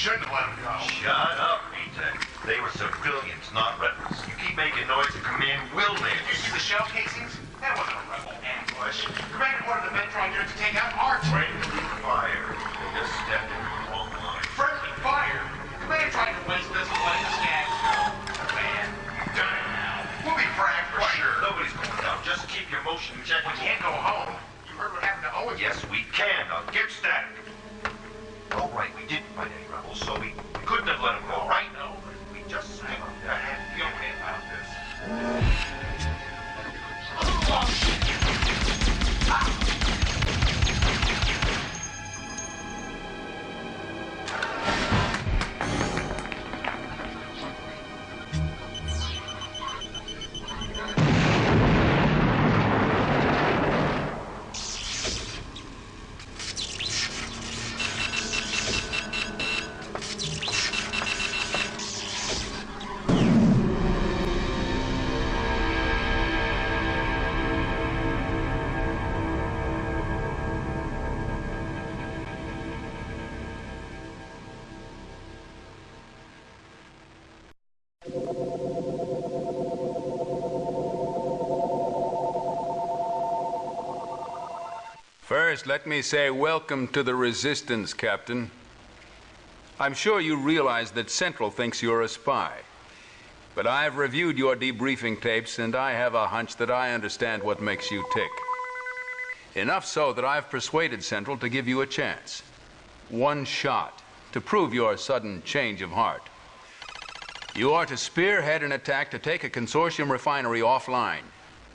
shouldn't have let them go. Shut up, Peter. They were civilians, not rebels. You keep making noise, the command will Did land. you see the shell casings? That wasn't a rebel ambush. Commander ordered the men trying to take out our train. Friendly fire. They just stepped in the wrong line. Friendly fire. Commander tried to waste us and letting the skags go. Man, you've done it now. We'll be fragged for sure. Nobody's going down. Just keep your motion check. We can't go home. You heard what happened to Owen? Yes, we can. Now get static. All right, we didn't fight any rebels, so we couldn't have let them go, right? No. We just had to be okay about this. First, let me say welcome to the Resistance, Captain. I'm sure you realize that Central thinks you're a spy. But I've reviewed your debriefing tapes, and I have a hunch that I understand what makes you tick. Enough so that I've persuaded Central to give you a chance. One shot to prove your sudden change of heart. You are to spearhead an attack to take a consortium refinery offline,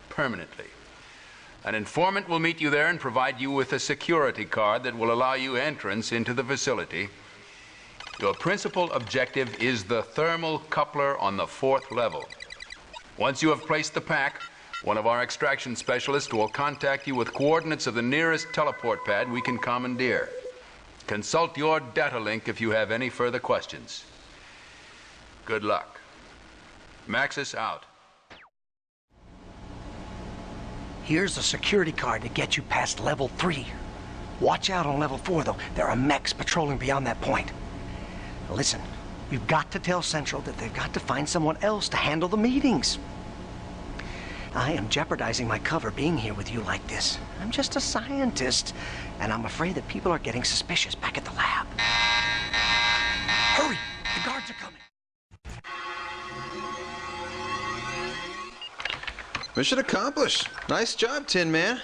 permanently. An informant will meet you there and provide you with a security card that will allow you entrance into the facility. Your principal objective is the thermal coupler on the 4th level. Once you have placed the pack, one of our extraction specialists will contact you with coordinates of the nearest teleport pad we can commandeer. Consult your data link if you have any further questions. Good luck. Maxis out. Here's a security card to get you past level 3. Watch out on level 4, though. There are mechs patrolling beyond that point. Now listen, we've got to tell Central that they've got to find someone else to handle the meetings. I am jeopardizing my cover being here with you like this. I'm just a scientist, and I'm afraid that people are getting suspicious back at the lab. Hurry! The guards are coming! Mission accomplished. Nice job, Tin Man.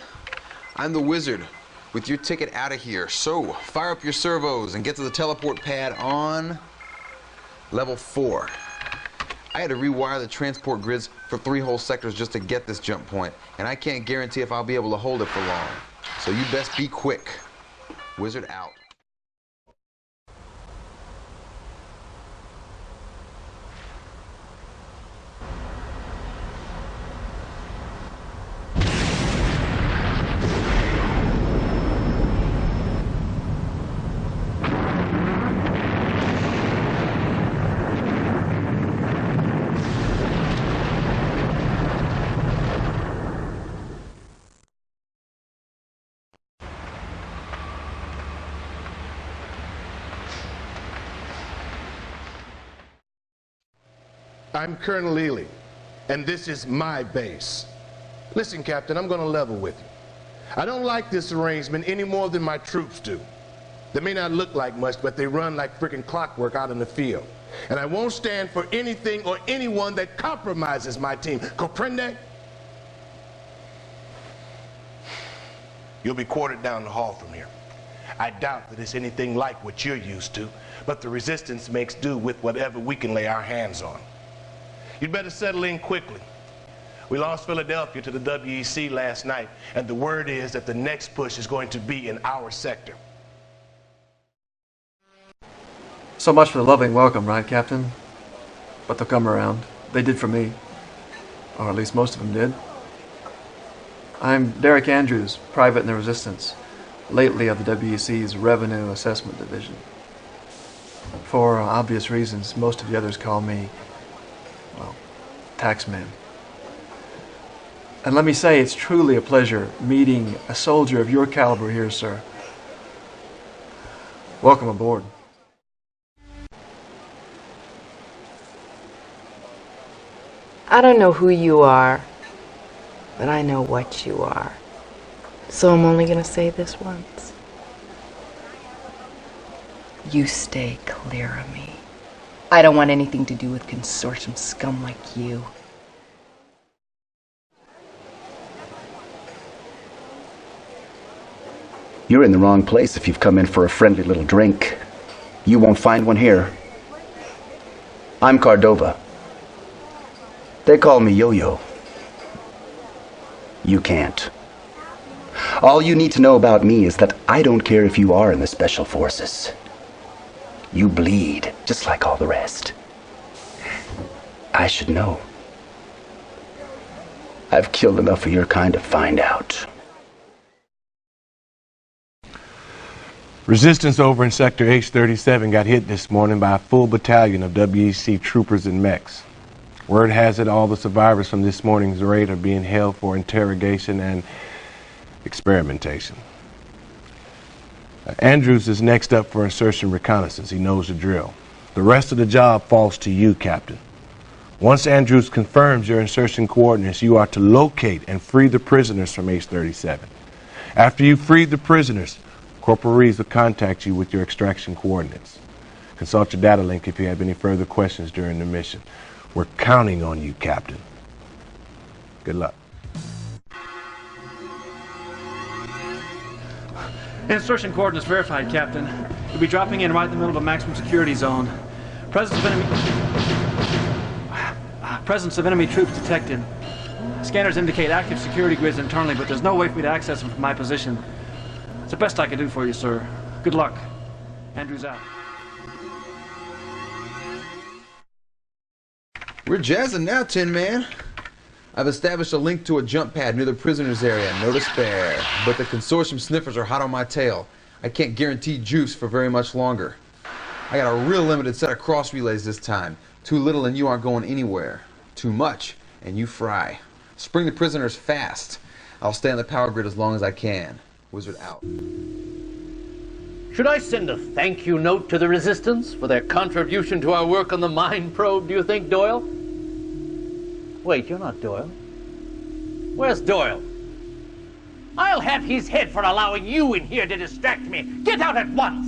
I'm the wizard with your ticket out of here. So, fire up your servos and get to the teleport pad on level 4. I had to rewire the transport grids for 3 whole sectors just to get this jump point, and I can't guarantee if I'll be able to hold it for long. So you best be quick. Wizard out. I'm Colonel Ely, and this is my base. Listen, Captain, I'm going to level with you. I don't like this arrangement any more than my troops do. They may not look like much, but they run like freaking clockwork out in the field. And I won't stand for anything or anyone that compromises my team. Comprende? You'll be quartered down the hall from here. I doubt that it's anything like what you're used to, but the Resistance makes do with whatever we can lay our hands on. You'd better settle in quickly. We lost Philadelphia to the WEC last night, and the word is that the next push is going to be in our sector. So much for the loving welcome, right, Captain? But they'll come around. They did for me. Or at least most of them did. I'm Derek Andrews, private in the Resistance, lately of the WEC's Revenue Assessment Division. For obvious reasons, most of the others call me, well, Taxman. And let me say, it's truly a pleasure meeting a soldier of your caliber here, sir. Welcome aboard. I don't know who you are, but I know what you are. So I'm only gonna say this once. You stay clear of me. I don't want anything to do with consortium scum like you. You're in the wrong place if you've come in for a friendly little drink. You won't find one here. I'm Cordova. They call me Yo-Yo. You can't. All you need to know about me is that I don't care if you are in the Special Forces. You bleed, just like all the rest. I should know. I've killed enough of your kind to find out. Resistance over in Sector H-37 got hit this morning by a full battalion of WEC troopers and mechs. Word has it all the survivors from this morning's raid are being held for interrogation and experimentation. Andrews is next up for insertion reconnaissance. He knows the drill. The rest of the job falls to you, Captain. Once Andrews confirms your insertion coordinates, you are to locate and free the prisoners from H-37. After you've freed the prisoners, Corporal Reeves will contact you with your extraction coordinates. Consult your data link if you have any further questions during the mission. We're counting on you, Captain. Good luck. Insertion coordinates verified, Captain. We'll be dropping in right in the middle of a maximum security zone. Presence of enemy troops detected. Scanners indicate active security grids internally, but there's no way for me to access them from my position. It's the best I can do for you, sir. Good luck. Andrews out. We're jazzing now, Tin Man. I've established a link to a jump pad near the prisoners area. No despair. But the consortium sniffers are hot on my tail. I can't guarantee juice for very much longer. I got a real limited set of cross relays this time. Too little and you aren't going anywhere. Too much and you fry. Spring the prisoners fast. I'll stay on the power grid as long as I can. Wizard out. Should I send a thank you note to the Resistance for their contribution to our work on the mine probe, do you think, Doyle? Wait, you're not Doyle. Where's Doyle? I'll have his head for allowing you in here to distract me. Get out at once!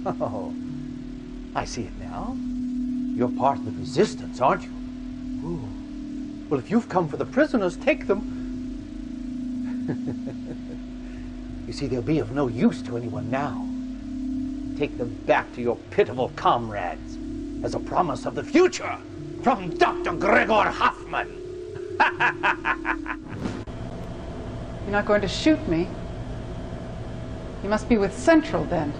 Oh, I see it now. You're part of the Resistance, aren't you? Ooh. Well, if you've come for the prisoners, take them. You see, they'll be of no use to anyone now. Take them back to your pitiful comrades as a promise of the future from Dr. Gregor Hoffman. You're not going to shoot me. You must be with Central then.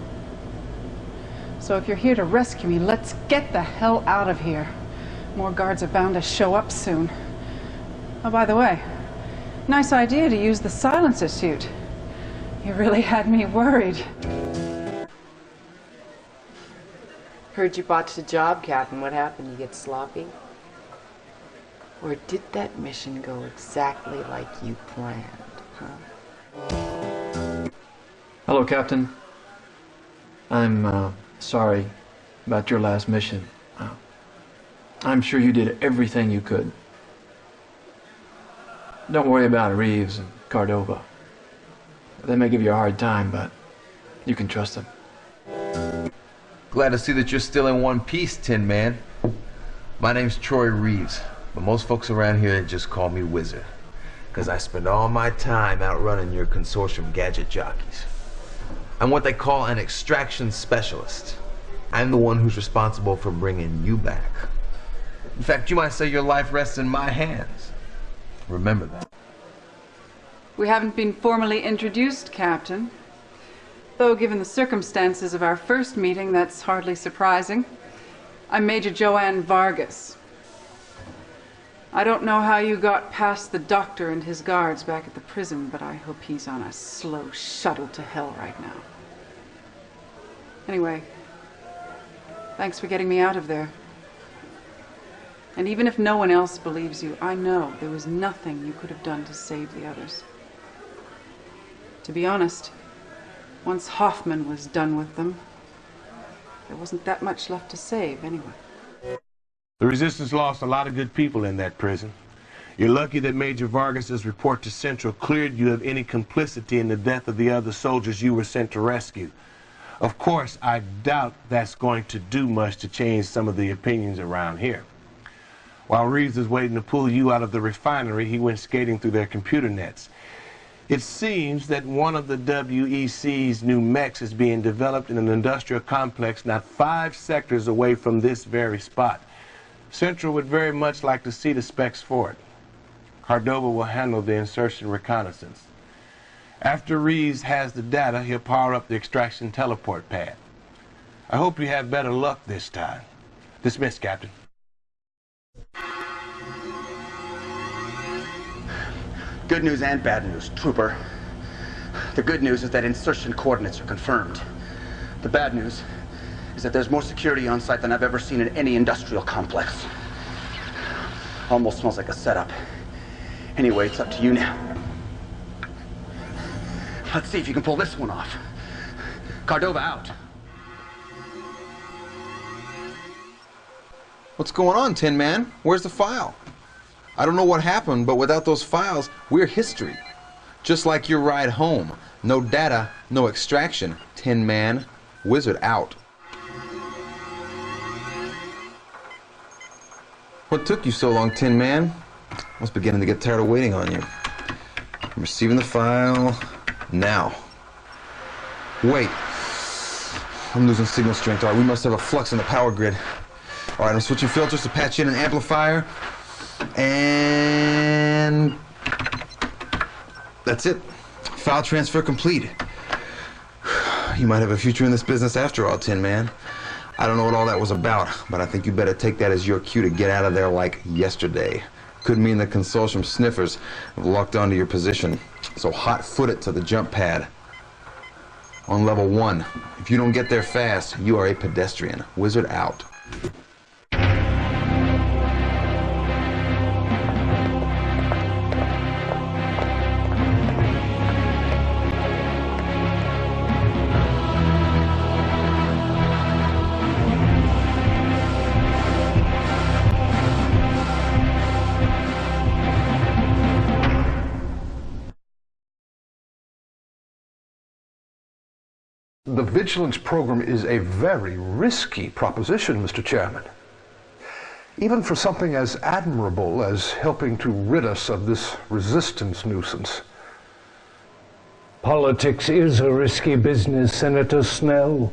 So if you're here to rescue me, let's get the hell out of here. More guards are bound to show up soon. Oh, by the way, nice idea to use the silencer suit. You really had me worried. Heard you botched the job, Captain. What happened? You get sloppy? Or did that mission go exactly like you planned, huh? Hello, Captain. I'm sorry about your last mission. I'm sure you did everything you could. Don't worry about Reeves and Cordova. They may give you a hard time, but you can trust them. Glad to see that you're still in one piece, Tin Man. My name's Troy Reeves, but most folks around here just call me Wizard, because I spend all my time outrunning your consortium gadget jockeys. I'm what they call an extraction specialist. I'm the one who's responsible for bringing you back. In fact, you might say your life rests in my hands. Remember that. We haven't been formally introduced, Captain. Though, given the circumstances of our first meeting, that's hardly surprising. I'm Major Joanne Vargas. I don't know how you got past the doctor and his guards back at the prison, but I hope he's on a slow shuttle to hell right now. Anyway, thanks for getting me out of there. And even if no one else believes you, I know there was nothing you could have done to save the others. To be honest, once Hoffman was done with them, there wasn't that much left to save anyway. The Resistance lost a lot of good people in that prison. You're lucky that Major Vargas's report to Central cleared you of any complicity in the death of the other soldiers you were sent to rescue. Of course, I doubt that's going to do much to change some of the opinions around here. While Reeves was waiting to pull you out of the refinery, he went skating through their computer nets. It seems that one of the WEC's new mechs is being developed in an industrial complex not 5 sectors away from this very spot. Central would very much like to see the specs for it. Cordova will handle the insertion reconnaissance. After Reeves has the data, he'll power up the extraction teleport pad. I hope you have better luck this time. Dismissed, Captain. Good news and bad news, Trooper. The good news is that insertion coordinates are confirmed. The bad news is that there's more security on site than I've ever seen in any industrial complex. Almost smells like a setup. Anyway, it's up to you now. Let's see if you can pull this one off. Cordova out. What's going on, Tin Man? Where's the file? I don't know what happened, but without those files, we're history. Just like your ride home. No data, no extraction. Tin Man, Wizard out. What took you so long, Tin Man? I was beginning to get tired of waiting on you. I'm receiving the file now. Wait. I'm losing signal strength. All right, we must have a flux in the power grid. All right, I'm switching filters to patch in an amplifier. And that's it. File transfer complete. You might have a future in this business after all, Tin Man. I don't know what all that was about, but I think you better take that as your cue to get out of there like yesterday. Could mean the consortium sniffers have locked onto your position. So hot-foot it to the jump pad. On level 1. If you don't get there fast, you are a pedestrian. Wizard out. The vigilance program is a very risky proposition, Mr. Chairman. Even for something as admirable as helping to rid us of this resistance nuisance. Politics is a risky business, Senator Snell.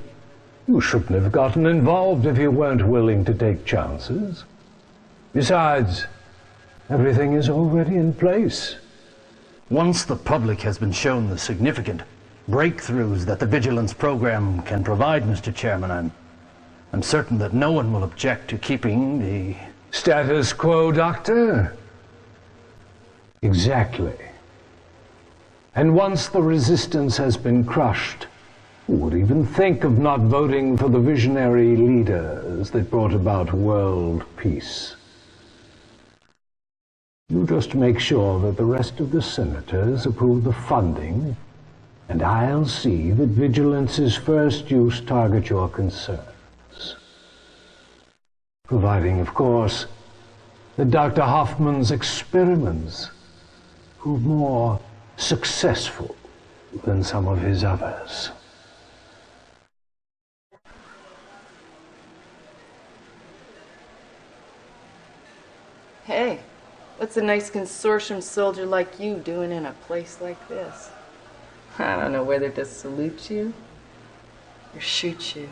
You shouldn't have gotten involved if you weren't willing to take chances. Besides, everything is already in place. Once the public has been shown the significant breakthroughs that the vigilance program can provide, Mr. Chairman, I'm certain that no one will object to keeping the status quo, Doctor? Exactly. And once the resistance has been crushed, who would even think of not voting for the visionary leaders that brought about world peace? You just make sure that the rest of the senators approve the funding, and I'll see that vigilance's first use target your concerns. Providing, of course, that Dr. Hoffman's experiments prove more successful than some of his others. Hey, what's a nice consortium soldier like you doing in a place like this? I don't know whether to salute you or shoot you.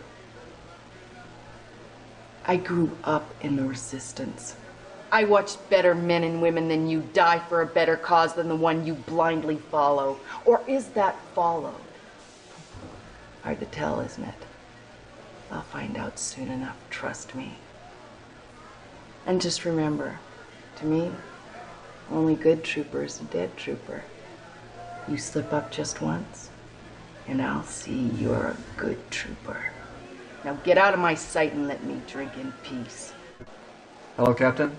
I grew up in the resistance. I watched better men and women than you die for a better cause than the one you blindly follow. Or is that followed? Hard to tell, isn't it? I'll find out soon enough, trust me. And just remember, to me, only good trooper is a dead trooper. You slip up just once, and I'll see you're a good trooper. Now get out of my sight and let me drink in peace. Hello, Captain.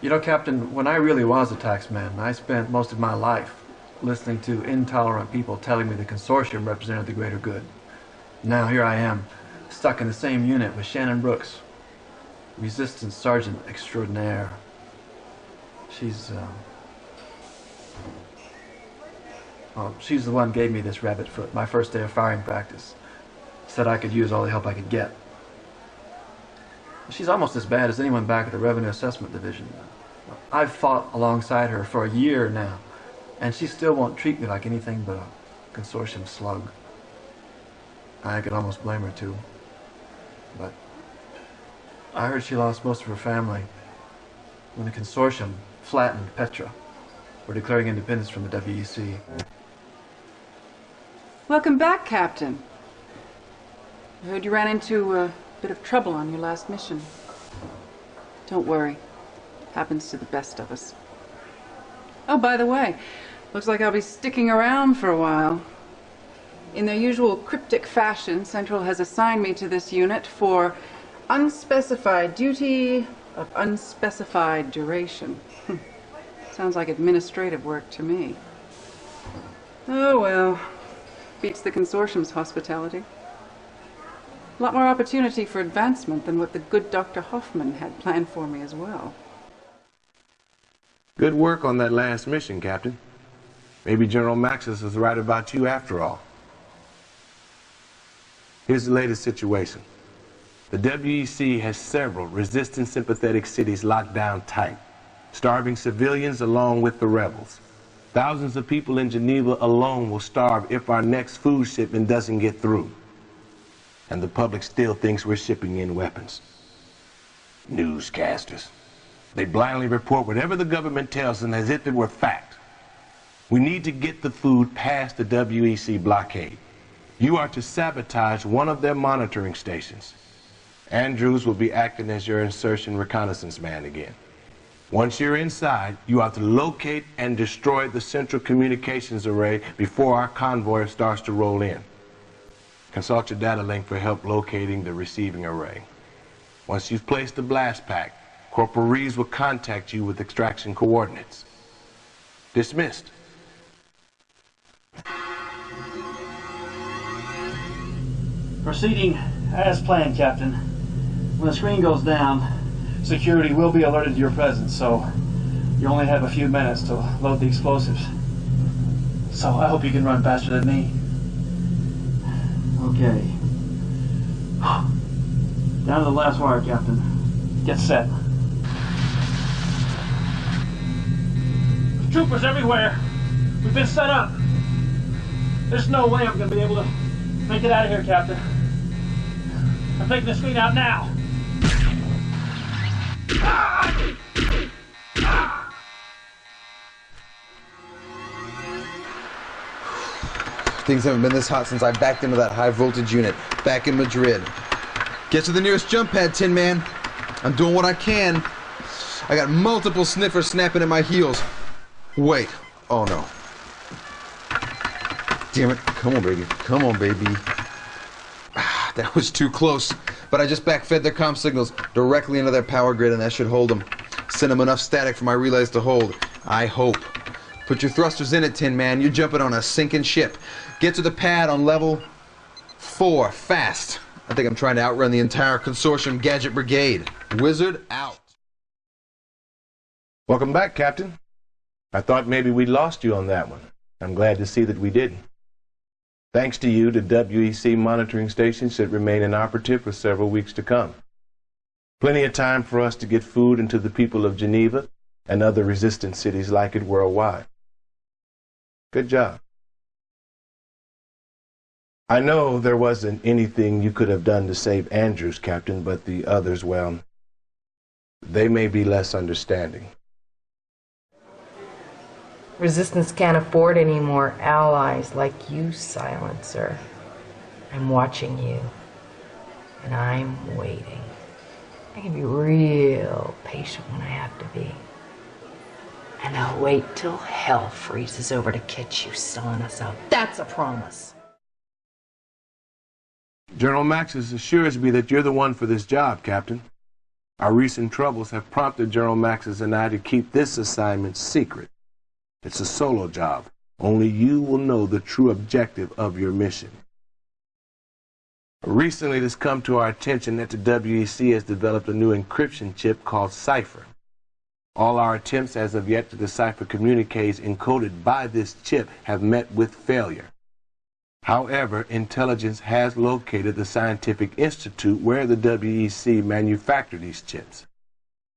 You know, Captain, when I really was a taxman, I spent most of my life listening to intolerant people telling me the consortium represented the greater good. Now here I am, stuck in the same unit with Shannon Brooks. Resistance Sergeant Extraordinaire. She's the one who gave me this rabbit foot my first day of firing practice. Said I could use all the help I could get. She's almost as bad as anyone back at the Revenue Assessment Division. I've fought alongside her for a year now, and she still won't treat me like anything but a consortium slug. I could almost blame her too. But I heard she lost most of her family when the consortium flattened Petra for declaring independence from the WEC. Welcome back, Captain. I heard you ran into a bit of trouble on your last mission. Don't worry. Happens to the best of us. Oh, by the way, looks like I'll be sticking around for a while. In their usual cryptic fashion, Central has assigned me to this unit for unspecified duty of unspecified duration. Sounds like administrative work to me. Oh well, beats the consortium's hospitality. A lot more opportunity for advancement than what the good Dr. Hoffman had planned for me as well. Good work on that last mission, Captain. Maybe General Maxis is right about you after all. Here's the latest situation. The WEC has several resistance sympathetic cities locked down tight, starving civilians along with the rebels. Thousands of people in Geneva alone will starve if our next food shipment doesn't get through. And the public still thinks we're shipping in weapons. Newscasters. They blindly report whatever the government tells them as if it were fact. We need to get the food past the WEC blockade. You are to sabotage one of their monitoring stations. Andrews will be acting as your insertion reconnaissance man again. Once you're inside, you are to locate and destroy the central communications array before our convoy starts to roll in. Consult your data link for help locating the receiving array. Once you've placed the blast pack, Corporal Reeves will contact you with extraction coordinates. Dismissed. Proceeding as planned, Captain. When the screen goes down, security will be alerted to your presence, so you only have a few minutes to load the explosives. So I hope you can run faster than me. Okay. Down to the last wire, Captain. Get set. Troopers everywhere. We've been set up. There's no way I'm going to be able to make it out of here, Captain. I'm taking the screen out now. Things haven't been this hot since I backed into that high voltage unit back in Madrid. Get to the nearest jump pad, Tin Man. I'm doing what I can. I got multiple sniffers snapping at my heels. Wait. Oh no. Damn it. Come on, baby. Come on, baby. That was too close. But I just backfed their comm signals directly into their power grid, and that should hold them. Send them enough static for my relays to hold. I hope. Put your thrusters in it, Tin Man. You're jumping on a sinking ship. Get to the pad on level 4, fast. I think I'm trying to outrun the entire consortium gadget brigade. Wizard out. Welcome back, Captain. I thought maybe we'd lost you on that one. I'm glad to see that we didn't. Thanks to you, the WEC monitoring station should remain inoperative for several weeks to come. Plenty of time for us to get food into the people of Geneva and other resistance cities like it worldwide. Good job. I know there wasn't anything you could have done to save Andrews, Captain, but the others, well, they may be less understanding. Resistance can't afford any more allies like you, Silencer. I'm watching you, and I'm waiting. I can be real patient when I have to be. And I'll wait till hell freezes over to catch you selling us out. That's a promise. General Maxis assures me that you're the one for this job, Captain. Our recent troubles have prompted General Maxis and I to keep this assignment secret. It's a solo job. Only you will know the true objective of your mission. Recently, it has come to our attention that the WEC has developed a new encryption chip called Cipher. All our attempts as of yet to decipher communiques encoded by this chip have met with failure. However, intelligence has located the scientific institute where the WEC manufactured these chips.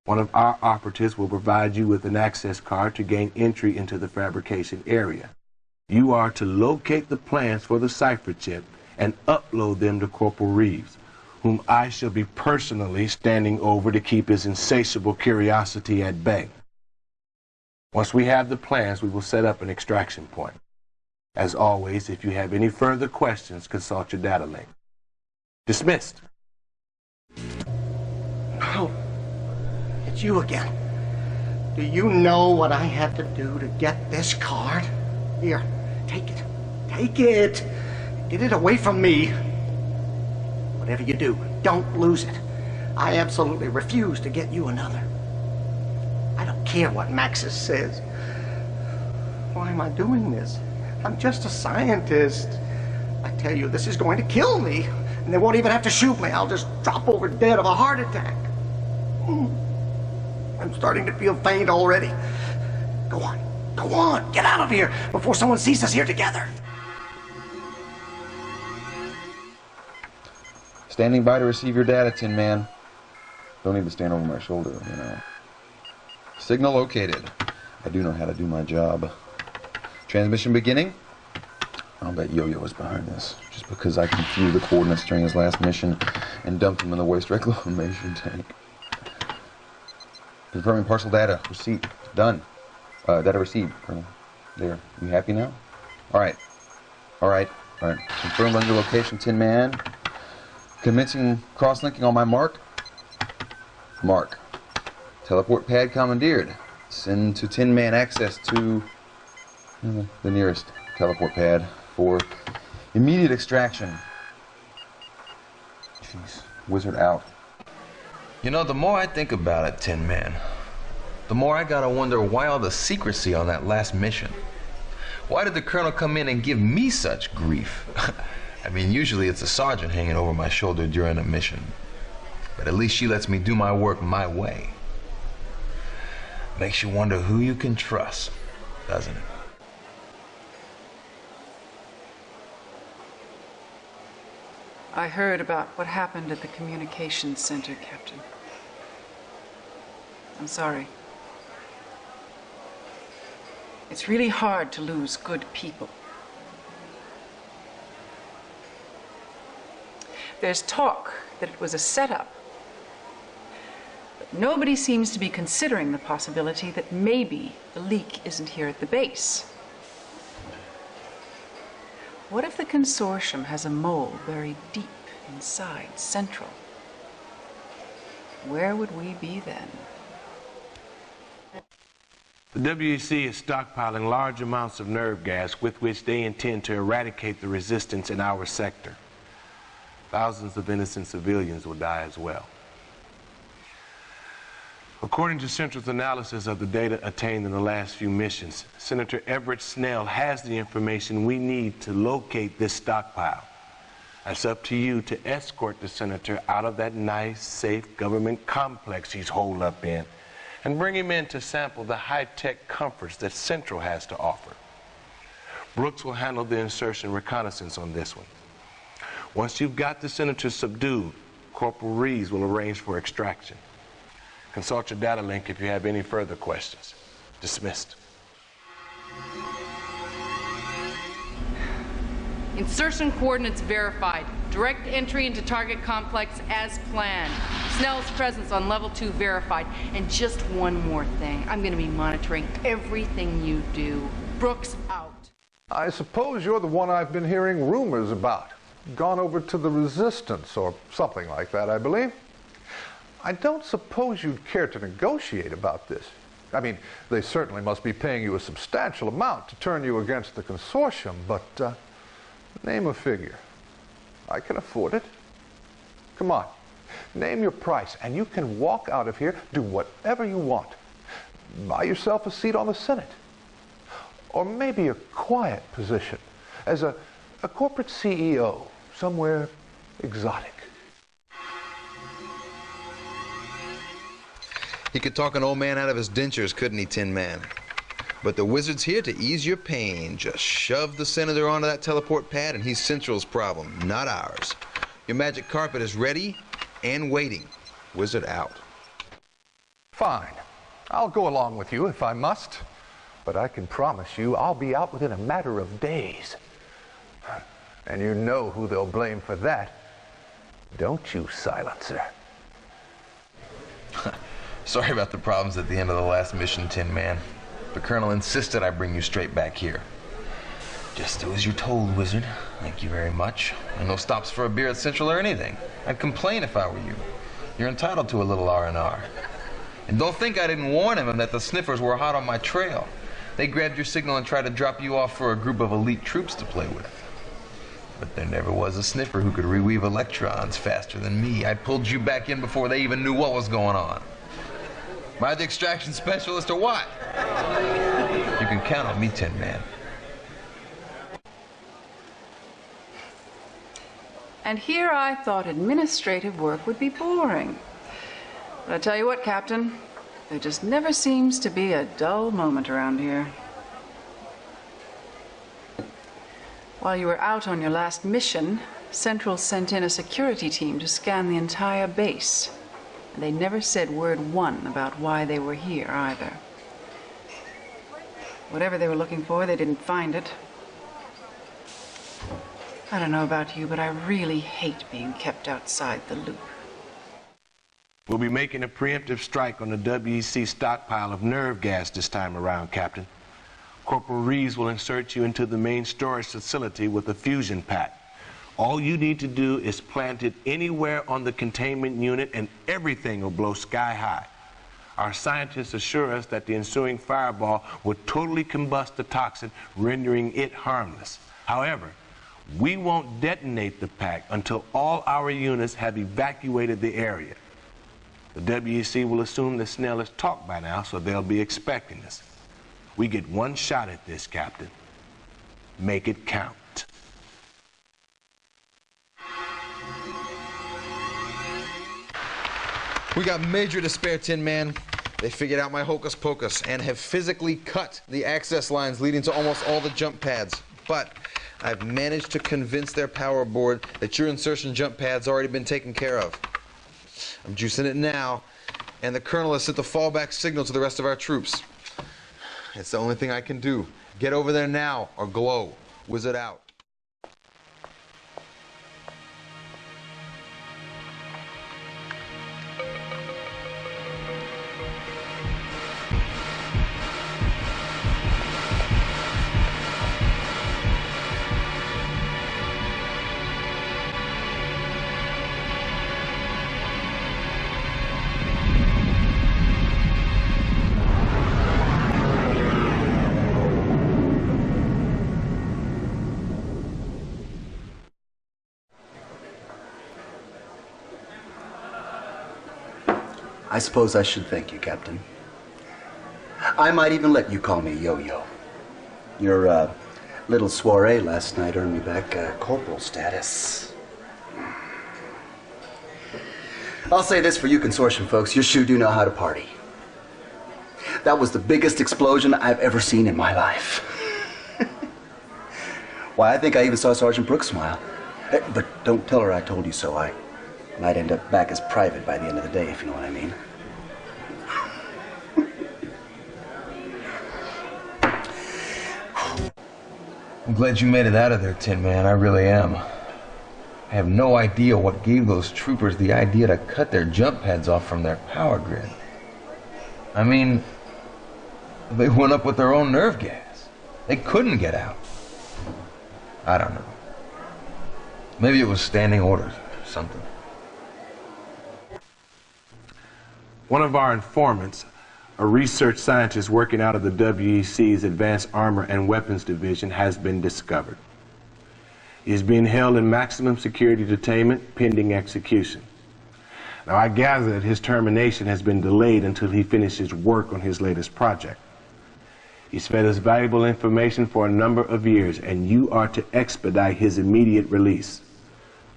One of our operatives will provide you with an access card to gain entry into the fabrication area. You are to locate the plans for the Cipher chip and upload them to Corporal Reeves, whom I shall be personally standing over to keep his insatiable curiosity at bay. Once we have the plans, we will set up an extraction point. As always, if you have any further questions, consult your data link. Dismissed. Oh, it's you again. Do you know what I had to do to get this card? Here, take it. Take it. Get it away from me. Whatever you do, don't lose it. I absolutely refuse to get you another. I don't care what Maxis says. Why am I doing this? I'm just a scientist. I tell you, this is going to kill me. And they won't even have to shoot me. I'll just drop over dead of a heart attack. I'm starting to feel faint already. Go on, get out of here before someone sees us here together. Standing by to receive your data, Tin Man. Don't need to stand over my shoulder, you know. Signal located. I do know how to do my job. Transmission beginning. I'll bet Yo-Yo is behind this, just because I confused the coordinates during his last mission and dumped him in the waste reclamation tank. Confirming parcel data. Receipt. Done. Data received, Colonel. There. You happy now? Alright. Confirmed under location, Tin Man. Commencing cross-linking on my mark. Mark. Teleport pad commandeered. Send to Tin Man access to the nearest teleport pad for immediate extraction. Jeez. Wizard out. You know, the more I think about it, Tin Man, the more I gotta wonder why all the secrecy on that last mission. Why did the Colonel come in and give me such grief? I mean, usually it's a sergeant hanging over my shoulder during a mission. But at least she lets me do my work my way. Makes you wonder who you can trust, doesn't it? I heard about what happened at the communications center, Captain. I'm sorry. It's really hard to lose good people. There's talk that it was a setup. But nobody seems to be considering the possibility that maybe the leak isn't here at the base. What if the consortium has a mole buried deep inside Central? Where would we be then? The WEC is stockpiling large amounts of nerve gas with which they intend to eradicate the resistance in our sector. Thousands of innocent civilians will die as well. According to Central's analysis of the data attained in the last few missions, Senator Everett Snell has the information we need to locate this stockpile. It's up to you to escort the Senator out of that nice, safe government complex he's holed up in and bring him in to sample the high-tech comforts that Central has to offer. Brooks will handle the insertion reconnaissance on this one. Once you've got the Senator subdued, Corporal Reeves will arrange for extraction. Consult your data link if you have any further questions. Dismissed. Insertion coordinates verified. Direct entry into target complex as planned. Snell's presence on level 2 verified. And just one more thing. I'm going to be monitoring everything you do. Brooks out. I suppose you're the one I've been hearing rumors about. Gone over to the Resistance or something like that, I believe. I don't suppose you'd care to negotiate about this. I mean, they certainly must be paying you a substantial amount to turn you against the consortium, but name a figure. I can afford it. Come on, name your price, and you can walk out of here, do whatever you want. Buy yourself a seat on the Senate. Or maybe a quiet position as a corporate CEO somewhere exotic. He could talk an old man out of his dentures, couldn't he, Tin Man? But the wizard's here to ease your pain. Just shove the senator onto that teleport pad and he's Central's problem, not ours. Your magic carpet is ready and waiting. Wizard out. Fine. I'll go along with you if I must. But I can promise you I'll be out within a matter of days. And you know who they'll blame for that, don't you, Silencer? Sorry about the problems at the end of the last mission, Tin Man. The Colonel insisted I bring you straight back here. Just do as you're told, Wizard. Thank you very much. And no stops for a beer at Central or anything. I'd complain if I were you. You're entitled to a little R&R. And don't think I didn't warn him that the sniffers were hot on my trail. They grabbed your signal and tried to drop you off for a group of elite troops to play with. But there never was a sniffer who could reweave electrons faster than me. I pulled you back in before they even knew what was going on. Am I the extraction specialist or what? You can count on me, Tin Man. And here I thought administrative work would be boring. But I tell you what, Captain, there just never seems to be a dull moment around here. While you were out on your last mission, Central sent in a security team to scan the entire base. And they never said word one about why they were here either. Whatever they were looking for, they didn't find it. I don't know about you, but I really hate being kept outside the loop. We'll be making a preemptive strike on the WEC stockpile of nerve gas this time around, Captain. Corporal Reeves will insert you into the main storage facility with a fusion pack. All you need to do is plant it anywhere on the containment unit and everything will blow sky high. Our scientists assure us that the ensuing fireball will totally combust the toxin, rendering it harmless. However, we won't detonate the pack until all our units have evacuated the area. The WEC will assume that Snell has talked by now, so they'll be expecting us. We get one shot at this, Captain. Make it count. We got major despair, Tin Man. They figured out my hocus pocus and have physically cut the access lines leading to almost all the jump pads. But I've managed to convince their power board that your insertion jump pad's already been taken care of. I'm juicing it now, and the Colonel has sent the fallback signal to the rest of our troops. It's the only thing I can do. Get over there now, or glow. Wizard out. I suppose I should thank you, Captain. I might even let you call me Yo-Yo. Your little soiree last night earned me back corporal status. I'll say this for you consortium folks, you sure do know how to party. That was the biggest explosion I've ever seen in my life. Why, I think I even saw Sergeant Brooks smile. But don't tell her I told you so. I might end up back as private by the end of the day, if you know what I mean. I'm glad you made it out of there, Tin Man. I really am. I have no idea what gave those troopers the idea to cut their jump pads off from their power grid. I mean, they went up with their own nerve gas. They couldn't get out. I don't know. Maybe it was standing orders or something. One of our informants, a research scientist working out of the WEC's Advanced Armor and Weapons Division, has been discovered. He is being held in maximum security detainment pending execution. Now, I gather that his termination has been delayed until he finishes work on his latest project. He's fed us valuable information for a number of years, and you are to expedite his immediate release.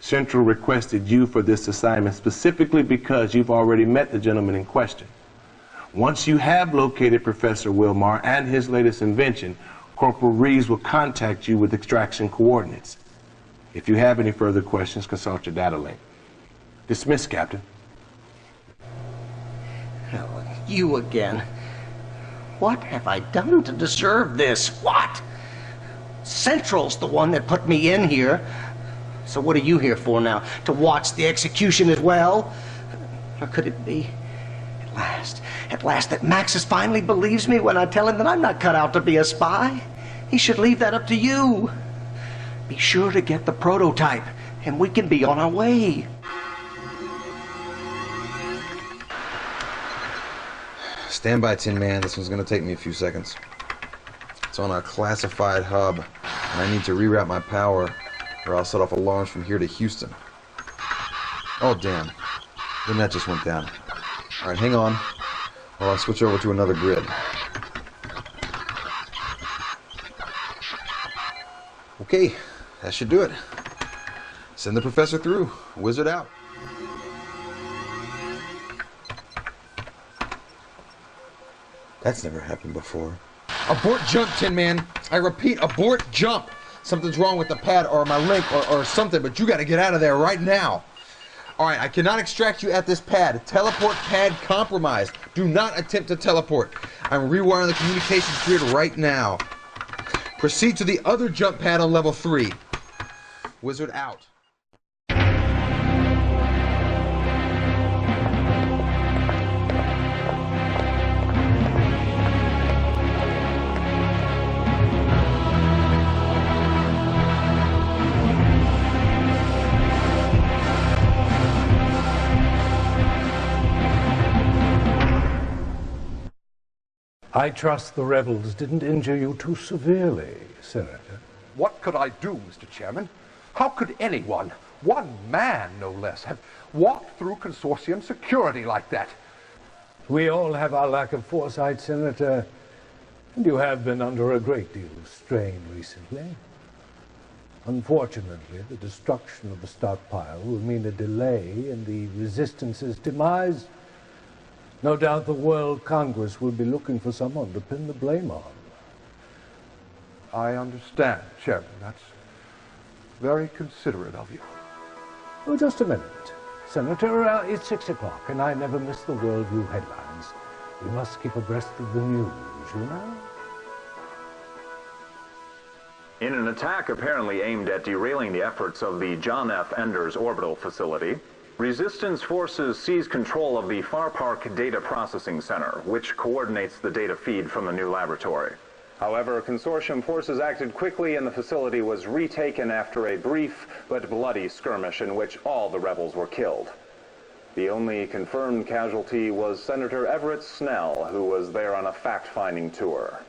Central requested you for this assignment specifically because you've already met the gentleman in question. Once you have located Professor Wilmar and his latest invention, Corporal Reeves will contact you with extraction coordinates. If you have any further questions, consult your data link. Dismissed, Captain. Oh, you again. What have I done to deserve this? What? Central's the one that put me in here. So what are you here for now? To watch the execution as well? Or could it be, at last that Maxis finally believes me when I tell him that I'm not cut out to be a spy? He should leave that up to you. Be sure to get the prototype, and we can be on our way. Stand by, Tin Man. This one's gonna take me a few seconds. It's on a classified hub, and I need to reroute my power, or I'll set off alarms from here to Houston. Oh, damn. The net just went down. All right, hang on, while I switch over to another grid. Okay, that should do it. Send the professor through. Wizard out. That's never happened before. Abort jump, Tin Man. I repeat, abort jump. Something's wrong with the pad or my link or something, but you gotta get out of there right now. Alright, I cannot extract you at this pad. Teleport pad compromised. Do not attempt to teleport. I'm rewiring the communications grid right now. Proceed to the other jump pad on level 3. Wizard out. I trust the rebels didn't injure you too severely, Senator. What could I do, Mr. Chairman? How could anyone, one man no less, have walked through consortium security like that? We all have our lack of foresight, Senator, and you have been under a great deal of strain recently. Unfortunately, the destruction of the stockpile will mean a delay in the Resistance's demise. No doubt the World Congress will be looking for someone to pin the blame on. I understand, Chairman. That's very considerate of you. Oh, just a minute. Senator, it's 6 o'clock, and I never miss the worldview headlines. We must keep abreast of the news, you know? In an attack apparently aimed at derailing the efforts of the John F. Enders orbital facility, Resistance forces seized control of the Far Park Data Processing Center, which coordinates the data feed from the new laboratory. However, Consortium forces acted quickly and the facility was retaken after a brief but bloody skirmish in which all the rebels were killed. The only confirmed casualty was Senator Everett Snell, who was there on a fact-finding tour.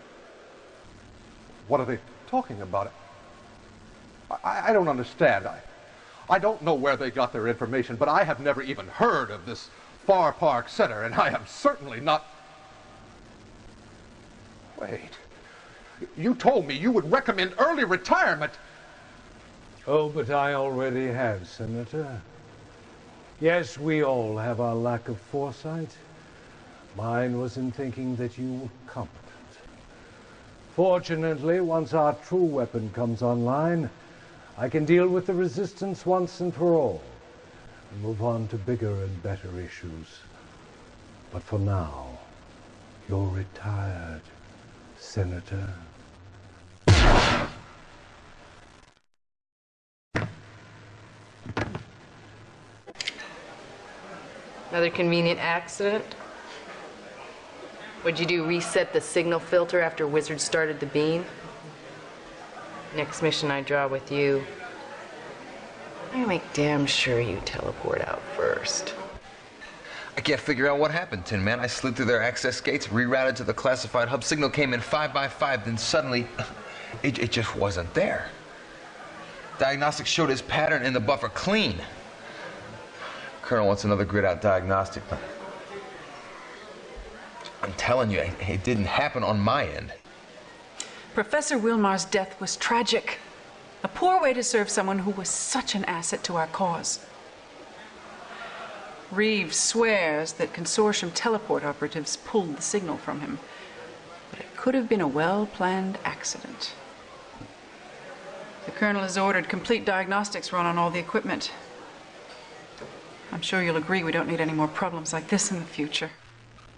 What are they talking about? I don't understand. I don't know where they got their information, but I have never even heard of this Far Park Center, and I am certainly not... Wait. You told me you would recommend early retirement. Oh, but I already have, Senator. Yes, we all have our lack of foresight. Mine was in thinking that you were competent. Fortunately, once our true weapon comes online, I can deal with the Resistance once and for all, and move on to bigger and better issues. But for now, you're retired, Senator. Another convenient accident? What'd you do, reset the signal filter after Wizard started the beam? Next mission I draw with you, I'm gonna make damn sure you teleport out first. I can't figure out what happened, Tin Man. I slid through their access gates, rerouted to the classified hub. Signal came in 5 by 5, then suddenly, it just wasn't there. Diagnostics showed his pattern in the buffer clean. Colonel wants another grid-out diagnostic. I'm telling you, it didn't happen on my end. Professor Wilmar's death was tragic. A poor way to serve someone who was such an asset to our cause. Reeves swears that consortium teleport operatives pulled the signal from him, but it could have been a well-planned accident. The Colonel has ordered complete diagnostics run on all the equipment. I'm sure you'll agree we don't need any more problems like this in the future.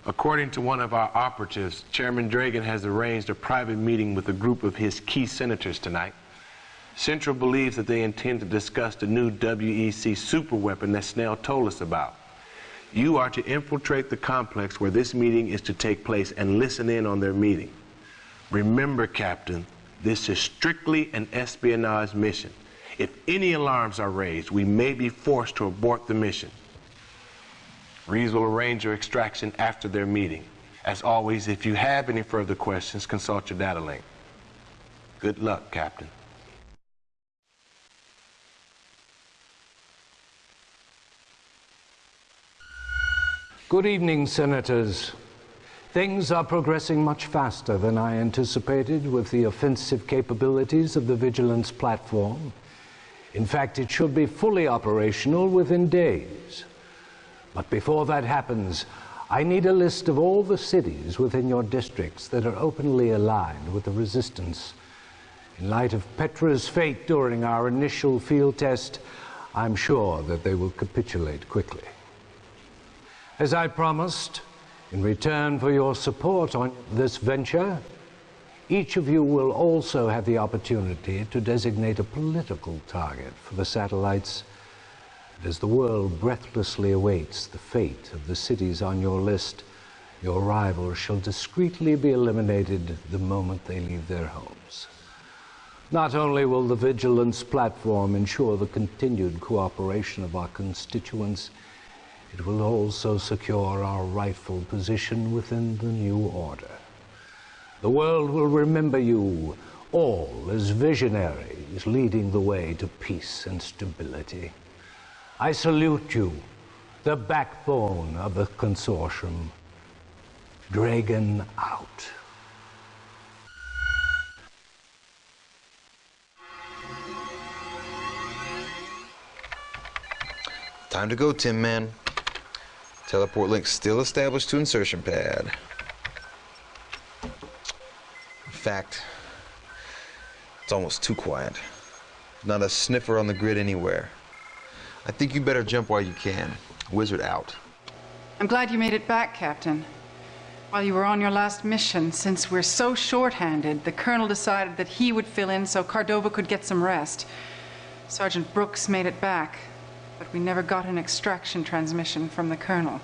According to one of our operatives, Chairman Dragon has arranged a private meeting with a group of his key senators tonight. Central believes that they intend to discuss the new WEC superweapon that Snell told us about. You are to infiltrate the complex where this meeting is to take place and listen in on their meeting. Remember, Captain, this is strictly an espionage mission. If any alarms are raised, we may be forced to abort the mission. Reeves will arrange your extraction after their meeting. As always, if you have any further questions, consult your data link. Good luck, Captain. Good evening, Senators. Things are progressing much faster than I anticipated with the offensive capabilities of the Vigilance platform. In fact, it should be fully operational within days. But before that happens, I need a list of all the cities within your districts that are openly aligned with the Resistance. In light of Petra's fate during our initial field test, I'm sure that they will capitulate quickly. As I promised, in return for your support on this venture, each of you will also have the opportunity to designate a political target for the satellites. And as the world breathlessly awaits the fate of the cities on your list, your rivals shall discreetly be eliminated the moment they leave their homes. Not only will the Vigilance platform ensure the continued cooperation of our constituents, it will also secure our rightful position within the new order. The world will remember you all as visionaries leading the way to peace and stability. I salute you, the backbone of the consortium. Dragon out. Time to go, Tin Man. Teleport link still established to insertion pad. In fact, it's almost too quiet. Not a sniffer on the grid anywhere. I think you better jump while you can. Wizard out. I'm glad you made it back, Captain. While you were on your last mission, since we're so short-handed, the Colonel decided that he would fill in so Cordova could get some rest. Sergeant Brooks made it back, but we never got an extraction transmission from the Colonel.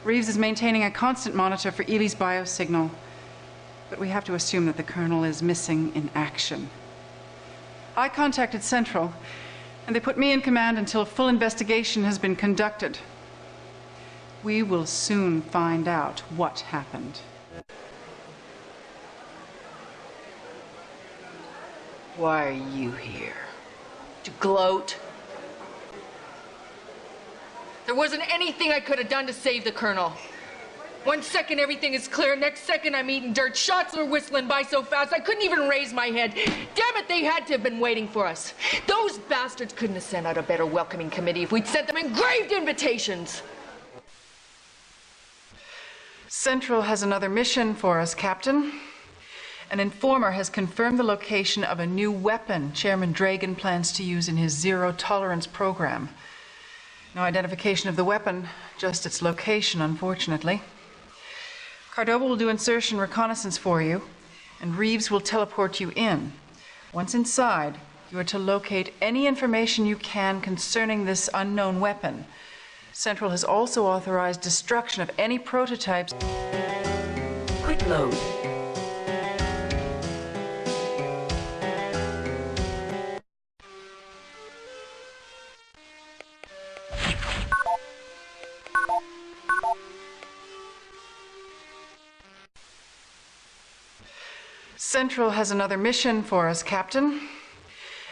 Reeves is maintaining a constant monitor for Ely's biosignal, but we have to assume that the Colonel is missing in action. I contacted Central, and they put me in command until a full investigation has been conducted. We will soon find out what happened. Why are you here? To gloat? There wasn't anything I could have done to save the Colonel. 1 second everything is clear, next second I'm eating dirt. Shots were whistling by so fast I couldn't even raise my head. Damn it, they had to have been waiting for us. Those bastards couldn't have sent out a better welcoming committee if we'd sent them engraved invitations. Central has another mission for us, Captain. An informer has confirmed the location of a new weapon Chairman Dragon plans to use in his zero-tolerance program. No identification of the weapon, just its location, unfortunately. Cordova will do insertion reconnaissance for you, and Reeves will teleport you in. Once inside, you are to locate any information you can concerning this unknown weapon. Central has also authorized destruction of any prototypes. Quick load. Central has another mission for us, Captain.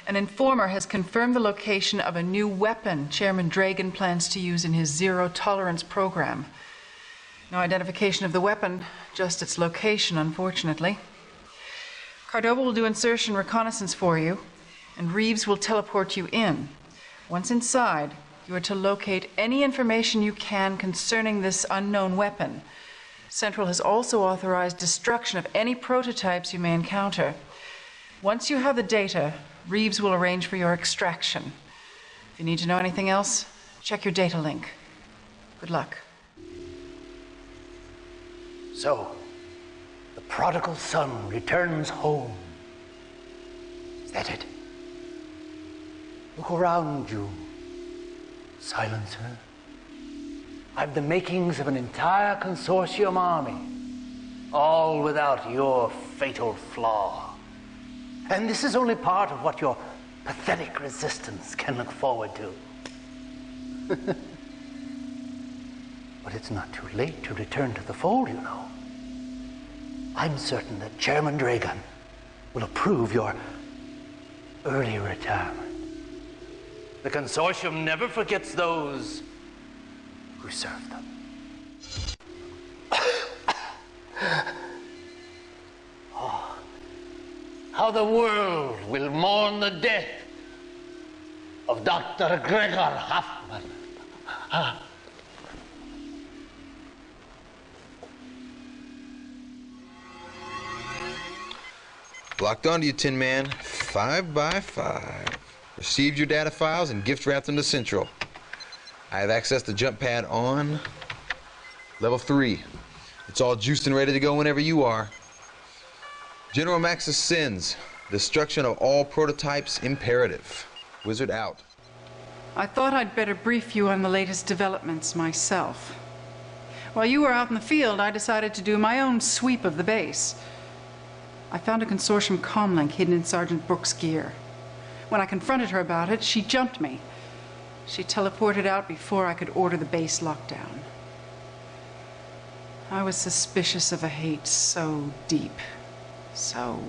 An informer has confirmed the location of a new weapon Chairman Dragon plans to use in his zero-tolerance program. No identification of the weapon, just its location, unfortunately. Cordova will do insertion reconnaissance for you, and Reeves will teleport you in. Once inside, you are to locate any information you can concerning this unknown weapon. Central has also authorized destruction of any prototypes you may encounter. Once you have the data, Reeves will arrange for your extraction. If you need to know anything else, check your data link. Good luck. So, the prodigal son returns home. Is that it? Look around you, Silencer. I've the makings of an entire consortium army, all without your fatal flaw. And this is only part of what your pathetic resistance can look forward to. But it's not too late to return to the fold, you know. I'm certain that Chairman Dragon will approve your early retirement. The consortium never forgets those who serve them. Oh, how the world will mourn the death of Dr. Gregor Hoffman. Locked onto you, Tin Man. 5 by 5. Received your data files and gift wrapped them to Central. I have access to jump pad on level 3. It's all juiced and ready to go whenever you are. General Max's sins. Destruction of all prototypes imperative. Wizard out. I thought I'd better brief you on the latest developments myself. While you were out in the field, I decided to do my own sweep of the base. I found a consortium comlink hidden in Sergeant Brooks' gear. When I confronted her about it, she jumped me. She teleported out before I could order the base lockdown. I was suspicious of a hate so deep, so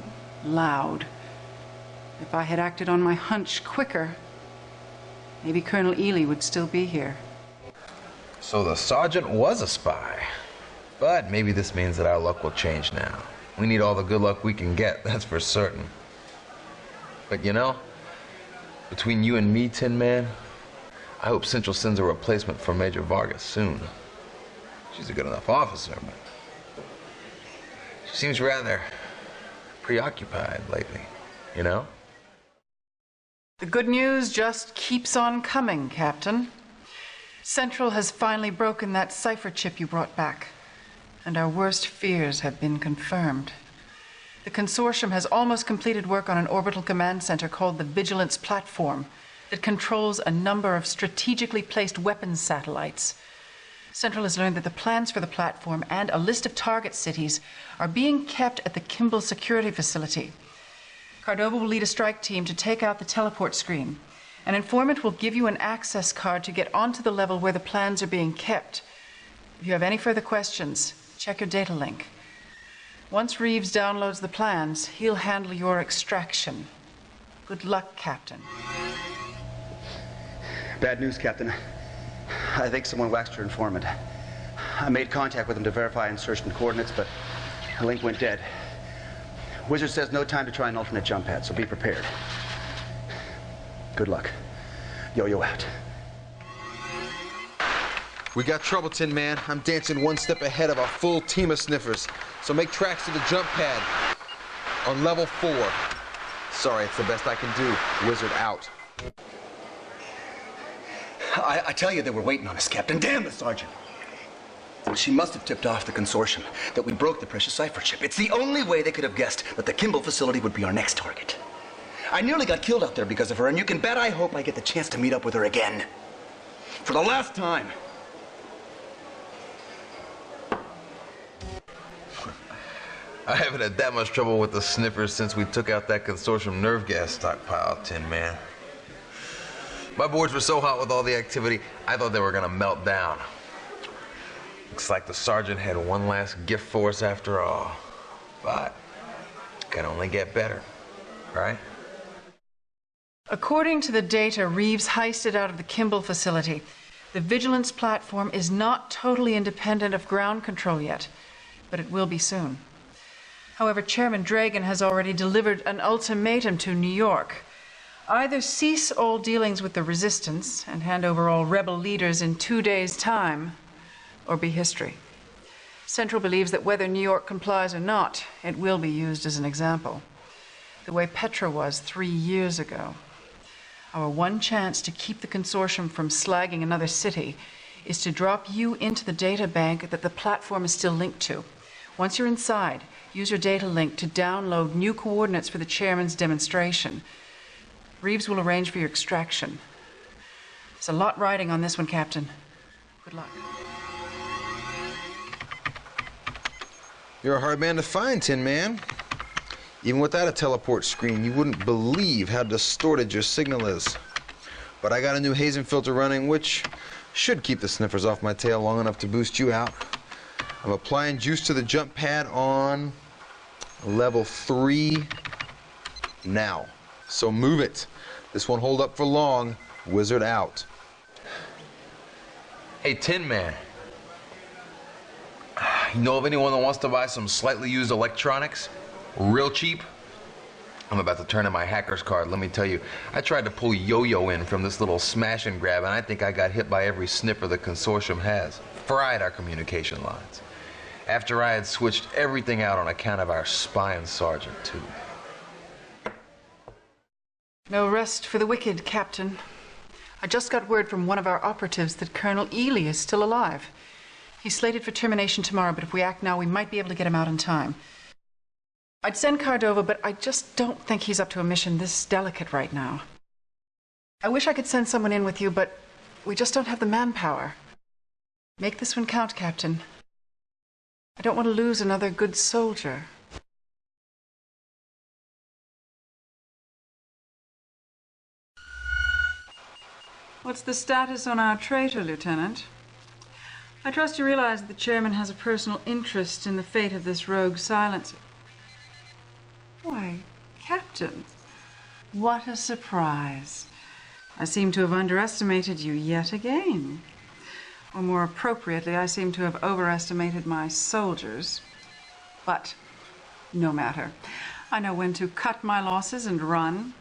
loud. If I had acted on my hunch quicker, maybe Colonel Ely would still be here. So the sergeant was a spy. But maybe this means that our luck will change now. We need all the good luck we can get, that's for certain. But you know, between you and me, Tin Man, I hope Central sends a replacement for Major Vargas soon. She's a good enough officer, but she seems rather preoccupied lately, you know? The good news just keeps on coming, Captain. Central has finally broken that cipher chip you brought back, and our worst fears have been confirmed. The consortium has almost completed work on an orbital command center called the Vigilance Platform that controls a number of strategically placed weapons satellites. Central has learned that the plans for the platform and a list of target cities are being kept at the Kimball Security Facility. Cardova will lead a strike team to take out the teleport screen. An informant will give you an access card to get onto the level where the plans are being kept. If you have any further questions, check your data link. Once Reeves downloads the plans, he'll handle your extraction. Good luck, Captain. Bad news, Captain. I think someone waxed your informant. I made contact with him to verify insertion coordinates, but the link went dead. Wizard says no time to try an alternate jump pad, so be prepared. Good luck. Yo-yo out. We got trouble, Tin Man. I'm dancing one step ahead of a full team of sniffers. So make tracks to the jump pad on level 4. Sorry, it's the best I can do. Wizard out. I tell you they were waiting on us, Captain. Damn the sergeant. She must have tipped off the consortium that we broke the precious cipher chip. It's the only way they could have guessed that the Kimball facility would be our next target. I nearly got killed out there because of her, and you can bet I hope I get the chance to meet up with her again. For the last time. I haven't had that much trouble with the sniffers since we took out that consortium nerve gas stockpile, Tin Man. My boards were so hot with all the activity, I thought they were gonna melt down. Looks like the sergeant had one last gift for us after all. But can only get better, right? According to the data Reeves heisted out of the Kimball facility, the Vigilance Platform is not totally independent of ground control yet, but it will be soon. However, Chairman Dragon has already delivered an ultimatum to New York. Either cease all dealings with the Resistance and hand over all rebel leaders in 2 days' time, or be history. Central believes that whether New York complies or not, it will be used as an example. The way Petra was 3 years ago. Our one chance to keep the consortium from slagging another city is to drop you into the data bank that the platform is still linked to. Once you're inside, use your data link to download new coordinates for the chairman's demonstration. Reeves will arrange for your extraction. There's a lot riding on this one, Captain. Good luck. You're a hard man to find, Tin Man. Even without a teleport screen, you wouldn't believe how distorted your signal is. But I got a new hazing filter running, which should keep the sniffers off my tail long enough to boost you out. I'm applying juice to the jump pad on level 3 now. So move it. This won't hold up for long. Wizard out. Hey, Tin Man. You know of anyone that wants to buy some slightly used electronics? Real cheap? I'm about to turn in my hacker's card. Let me tell you, I tried to pull Yo-Yo in from this little smash and grab, and I think I got hit by every sniffer the consortium has. Fried our communication lines. After I had switched everything out on account of our spying sergeant, too. No rest for the wicked, Captain. I just got word from one of our operatives that Colonel Ely is still alive. He's slated for termination tomorrow, but if we act now, we might be able to get him out in time. I'd send Cardova, but I just don't think he's up to a mission this delicate right now. I wish I could send someone in with you, but we just don't have the manpower. Make this one count, Captain. I don't want to lose another good soldier. What's the status on our traitor, Lieutenant? I trust you realize that the chairman has a personal interest in the fate of this rogue silencer. Why, Captain, what a surprise. I seem to have underestimated you yet again. Or more appropriately, I seem to have overestimated my soldiers. But no matter. I know when to cut my losses and run.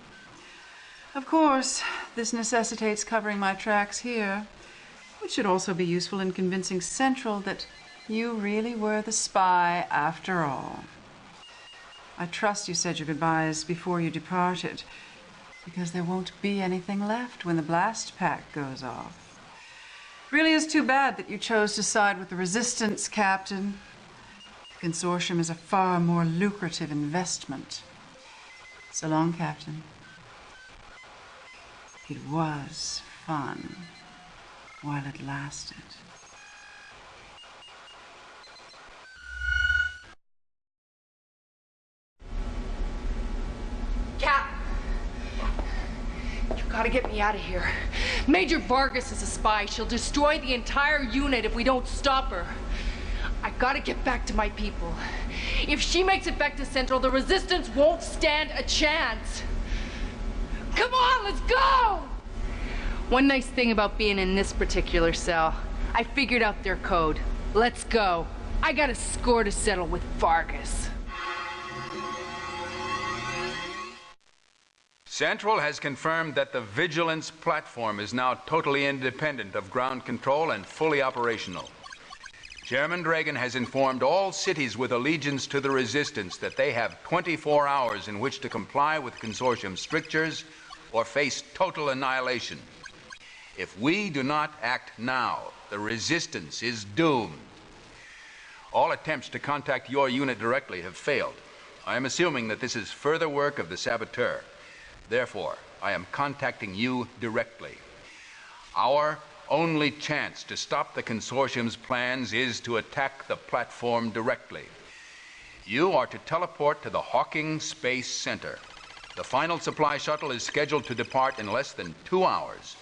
Of course, this necessitates covering my tracks here, which should also be useful in convincing Central that you really were the spy after all. I trust you said your goodbyes before you departed, because there won't be anything left when the blast pack goes off. It really is too bad that you chose to side with the Resistance, Captain. The consortium is a far more lucrative investment. So long, Captain. It was fun while it lasted. Cap! You gotta get me out of here. Major Vargas is a spy. She'll destroy the entire unit if we don't stop her. I gotta get back to my people. If she makes it back to Central, the Resistance won't stand a chance. Come on, let's go! One nice thing about being in this particular cell, I figured out their code. Let's go. I got a score to settle with Vargas. Central has confirmed that the Vigilance platform is now totally independent of ground control and fully operational. Chairman Dragon has informed all cities with allegiance to the Resistance that they have 24 hours in which to comply with Consortium strictures or face total annihilation. If we do not act now, the Resistance is doomed. All attempts to contact your unit directly have failed. I am assuming that this is further work of the saboteur. Therefore, I am contacting you directly. Our only chance to stop the Consortium's plans is to attack the platform directly. You are to teleport to the Hawking Space Center. The final supply shuttle is scheduled to depart in less than 2 hours.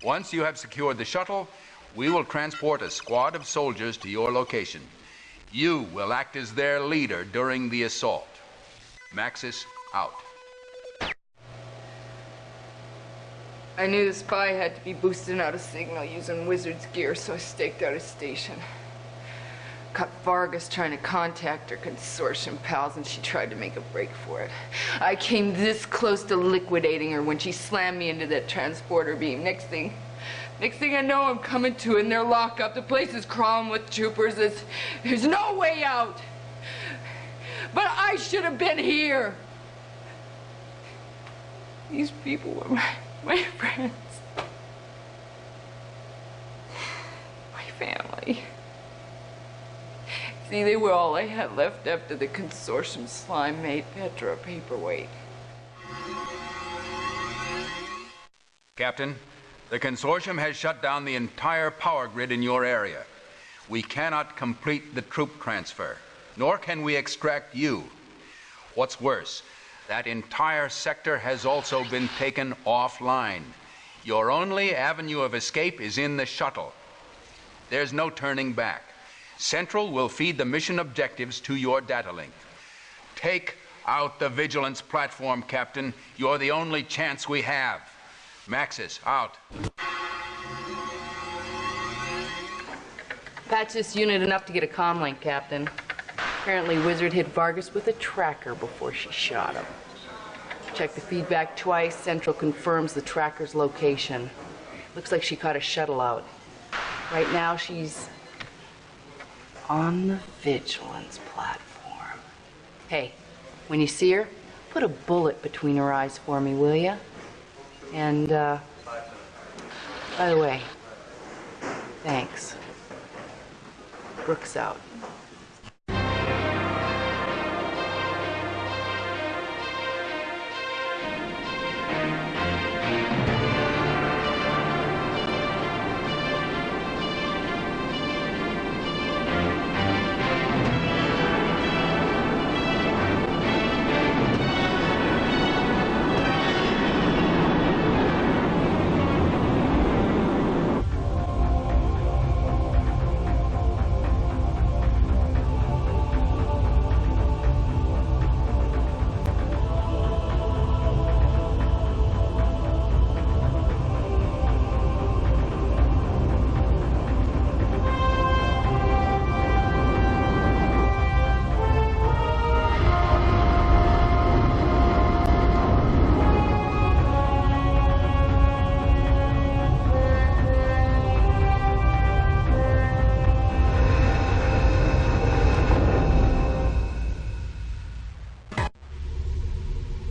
Once you have secured the shuttle, we will transport a squad of soldiers to your location. You will act as their leader during the assault. Maxis out. I knew the spy had to be boosting out a signal using Wizard's gear, so I staked out a station. Caught Vargas trying to contact her consortium pals, and she tried to make a break for it. I came this close to liquidating her when she slammed me into that transporter beam. Next thing I know, I'm coming to in their lockup. The place is crawling with troopers. There's no way out. But I should have been here. These people were my friends. My family. See, they were all I had left after the consortium slime made Petra a paperweight. Captain, the consortium has shut down the entire power grid in your area. We cannot complete the troop transfer, nor can we extract you. What's worse, that entire sector has also been taken offline. Your only avenue of escape is in the shuttle. There's no turning back. Central will feed the mission objectives to your data link. Take out the vigilance platform, Captain. You're the only chance we have. Maxis, out. Patch this unit enough to get a comm link, Captain. Apparently Wizard hit Vargas with a tracker before she shot him. Checked the feedback twice. Central confirms the tracker's location. Looks like she caught a shuttle out. Right now she's on the vigilance platform. Hey, when you see her, put a bullet between her eyes for me, will ya? And, by the way, thanks. Brooks out.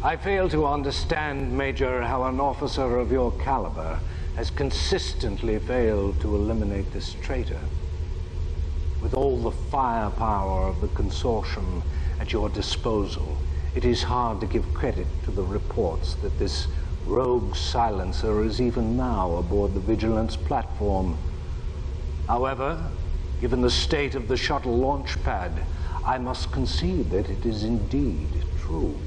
I fail to understand, Major, how an officer of your caliber has consistently failed to eliminate this traitor. With all the firepower of the consortium at your disposal, it is hard to give credit to the reports that this rogue silencer is even now aboard the Vigilance platform. However, given the state of the shuttle launch pad, I must concede that it is indeed true.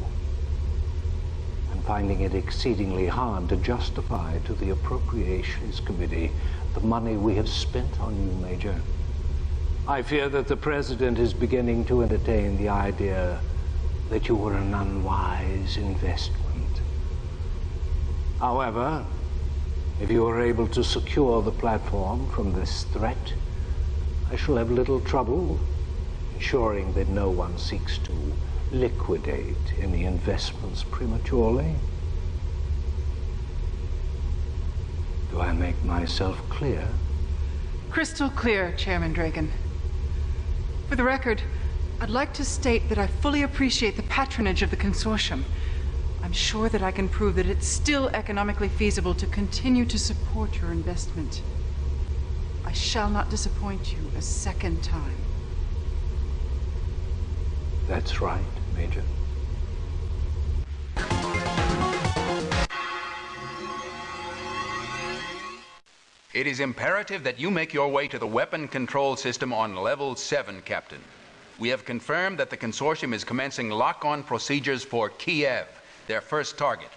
Finding it exceedingly hard to justify to the Appropriations Committee the money we have spent on you, Major. I fear that the President is beginning to entertain the idea that you were an unwise investment. However, if you are able to secure the platform from this threat, I shall have little trouble ensuring that no one seeks to liquidate any investments prematurely. Do I make myself clear? Crystal clear, Chairman Draken. For the record, I'd like to state that I fully appreciate the patronage of the consortium. I'm sure that I can prove that it's still economically feasible to continue to support your investment. I shall not disappoint you a second time. That's right, Major. It is imperative that you make your way to the weapon control system on level 7, Captain. We have confirmed that the consortium is commencing lock-on procedures for Kiev, their first target.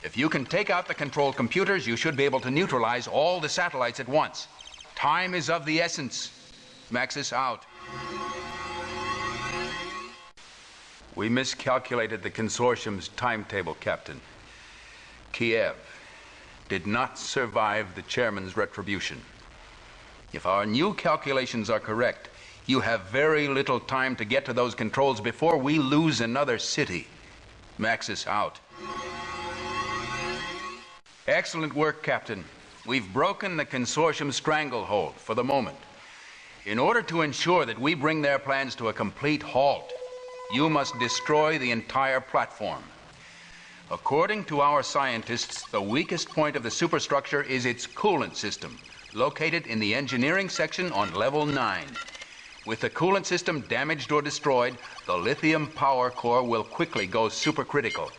If you can take out the control computers, you should be able to neutralize all the satellites at once. Time is of the essence. Maxis, out. We miscalculated the consortium's timetable, Captain. Kiev did not survive the chairman's retribution. If our new calculations are correct, You have very little time to get to those controls before we lose another city. Maxis out. Excellent work, Captain. We've broken the consortium's stranglehold for the moment. In order to ensure that we bring their plans to a complete halt, you must destroy the entire platform. According to our scientists, the weakest point of the superstructure is its coolant system, located in the engineering section on level 9. With the coolant system damaged or destroyed, the lithium power core will quickly go supercritical.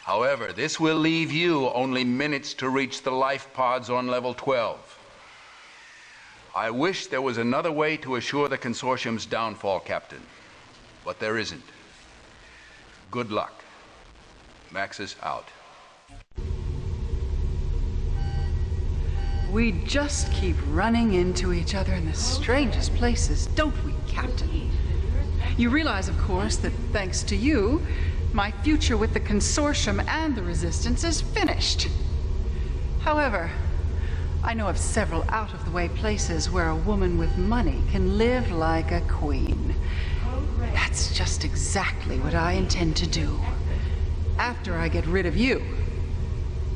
However, this will leave you only minutes to reach the life pods on level 12. I wish there was another way to assure the consortium's downfall, Captain, but there isn't. Good luck. Maxis out. We just keep running into each other in the strangest places, don't we, Captain? You realize, of course, that thanks to you, my future with the Consortium and the Resistance is finished. However, I know of several out-of-the-way places where a woman with money can live like a queen. That's just exactly what I intend to do. After I get rid of you.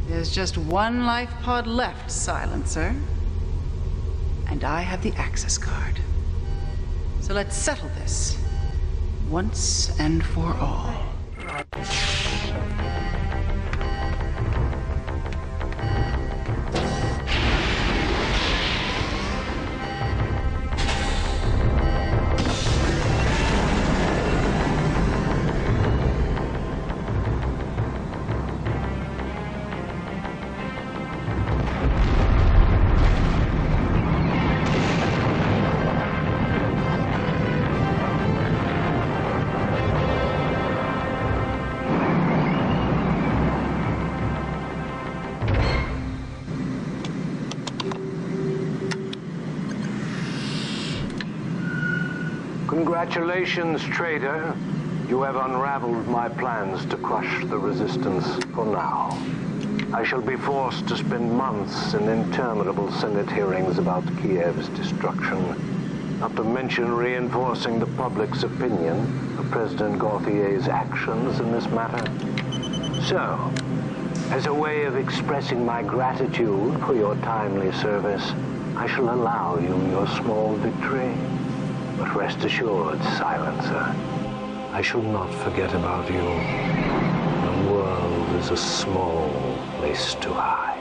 There's just one life pod left, Silencer. And I have the access card. So let's settle this once and for all. Congratulations, traitor. You have unraveled my plans to crush the Resistance for now. I shall be forced to spend months in interminable Senate hearings about Kiev's destruction, not to mention reinforcing the public's opinion of President Gauthier's actions in this matter. So, as a way of expressing my gratitude for your timely service, I shall allow you your small victory. But rest assured, Silencer, I shall not forget about you. The world is a small place to hide.